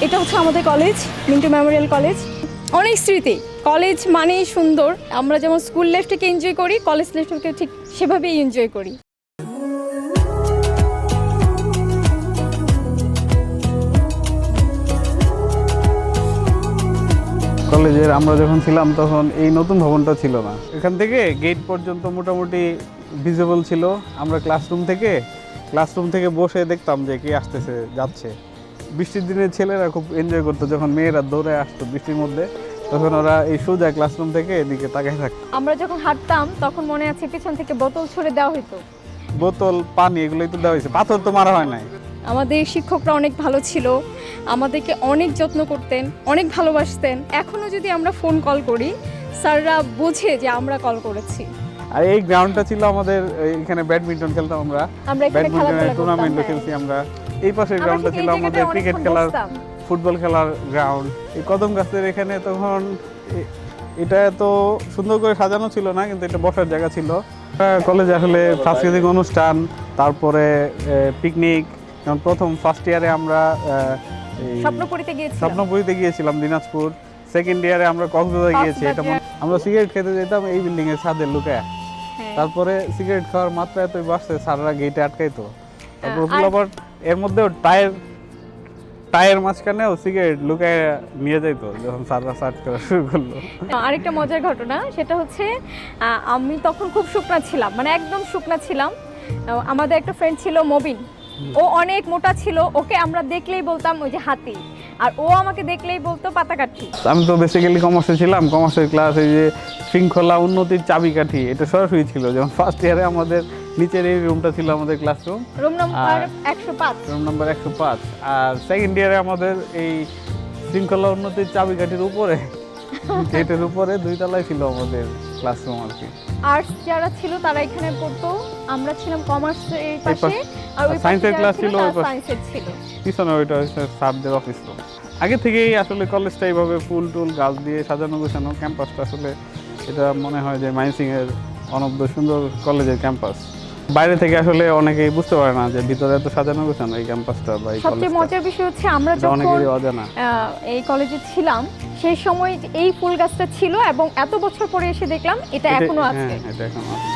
এটা হচ্ছে আমাদের কলেজ, মিন্টু মেমোরিয়াল কলেজ। অনেক স্মৃতি। কলেজ মানেই সুন্দর। আমরা যেমন স্কুল লাইফটাকে এনজয় করি, কলেজ লাইফটাকে ঠিক সেভাবেই এনজয় করি। কলেজের আমরা যখন ছিলাম তখন এই নতুন ভবনটা ছিল না। এখান থেকে গেট পর্যন্ত মোটামুটি ভিজিবল ছিল। আমরা ক্লাসরুম থেকে বসে দেখতাম যে কি আসতেছে যাচ্ছে। বৃষ্টির দিনে ছেলেরা খুব এনজয় করতো, যখন মেয়েরা দৌড়ে আসতো বৃষ্টির মধ্যে, তখন ওরা এই সোজা ক্লাসরুম থেকে এদিকে তাকায় থাকতো। আমরা যখন হাঁটতাম তখন মনে আছে পিছন থেকে বোতল ছুড়ে দেওয়া হতো। বোতল, পানি এগুলোই তো দেওয়া হয়েছে, পাথর তো মারা হয় নাই। আমাদের শিক্ষকরা অনেক ভালো ছিল, আমাদেরকে অনেক যত্ন করতেন, অনেক ভালোবাসতেন। এখনও যদি আমরা ফোন কল করি, স্যাররা বোঝে যে আমরা কল করেছি। আর এই গ্রাউন্ডটা ছিল আমাদের, এখানে ব্যাডমিন্টন খেলতাম আমরা। ব্যাডমিন্টনের টুর্নামেন্টও খেলছি আমরা। এই পাশের গ্রাউন্ডটা ছিল আমাদের ক্রিকেট খেলার, ফুটবল খেলার গ্রাউন্ড। এই কদম গাছের এখানে তখন এটা এত সুন্দর করে সাজানো ছিল না, কিন্তু এটা বসার জায়গা ছিল। কলেজে আসলে সাংস্কৃতিক অনুষ্ঠান, তারপরে পিকনিক। যেমন প্রথম ফার্স্ট ইয়ারে আমরা স্বপ্নপুরীতে গিয়েছিলাম দিনাজপুর। সেকেন্ড ইয়ারে আমরা কক্সবাজার গিয়েছি। এটা আমরা সিগারেট খেতে যেতাম এই বিল্ডিং এর ছাদে লুকায়। তারপরে সিগারেট খাওয়ার মাত্রা এতই বাড়ছে, স্যাররা গেটে আটকাইতো। তারপর আবার এর মধ্যেও টায়ার মাঝখানেও সিগারেট লুকায় নিয়ে যাইতো যখন স্যাররা সার্চ করা শুরু করলো। আরেকটা মজার ঘটনা, সেটা হচ্ছে আমি তখন খুব শুকনা ছিলাম, মানে একদম শুকনা ছিলাম। আমাদের একটা ফ্রেন্ড ছিল মবিন, ও অনেক মোটা ছিল। ওকে আমরা দেখলেই বলতাম ওই যে হাতি, আর ও আমাকে দেখলেই বলতো পাতাকাঠি। আমি তো বেসিক্যালি কমার্সে ছিলাম। কমার্সের ক্লাস, এই যে শৃঙ্খলা উন্নতির চাবিকাঠি, এটা সরাসরি ছিল। যেমন ফার্স্ট ইয়ারে আমাদের নিচের এই রুমটা ছিল আমাদের ক্লাসরুম, রুম নাম্বার 105। আর সেকেন্ড ইয়ারে আমাদের এই শৃঙ্খলা উন্নতির চাবিকাঠির উপরে, গেটের উপরে 2 তলায় ছিল আমাদের ক্লাসরুম আর কি। আর্টস যারা ছিল তারা এখানে পড়তো, আমরা ছিলাম কমার্সের পাশে, আর ওই সায়েন্সের ক্লাস ছিল ওই পাশে, সায়েন্সের ছিল পিছনে ওইটা হচ্ছে স্যারদের অফিস রুম। আগে থেকেই আসলে কলেজটা এইভাবে ফুল টুল গাছ দিয়ে সাজানো গোছানো। ক্যাম্পাসটা আসলে এটা মনে হয় যে ময়মনসিংহের অনবদ্য সুন্দর কলেজের ক্যাম্পাস। বাইরে থেকে আসলে অনেকেই বুঝতে পারে না যে ভিতরে এত সাজানো গোছানো এই ক্যাম্পাসটা বা এই কলেজটা। সবচেয়ে মজার বিষয় হচ্ছে আমরা যখন এই কলেজে ছিলাম সেই সময় এই ফুল গাছটা ছিল, এবং এত বছর পরে এসে দেখলাম এটা এখনো আছে। এটা এখনো আছে।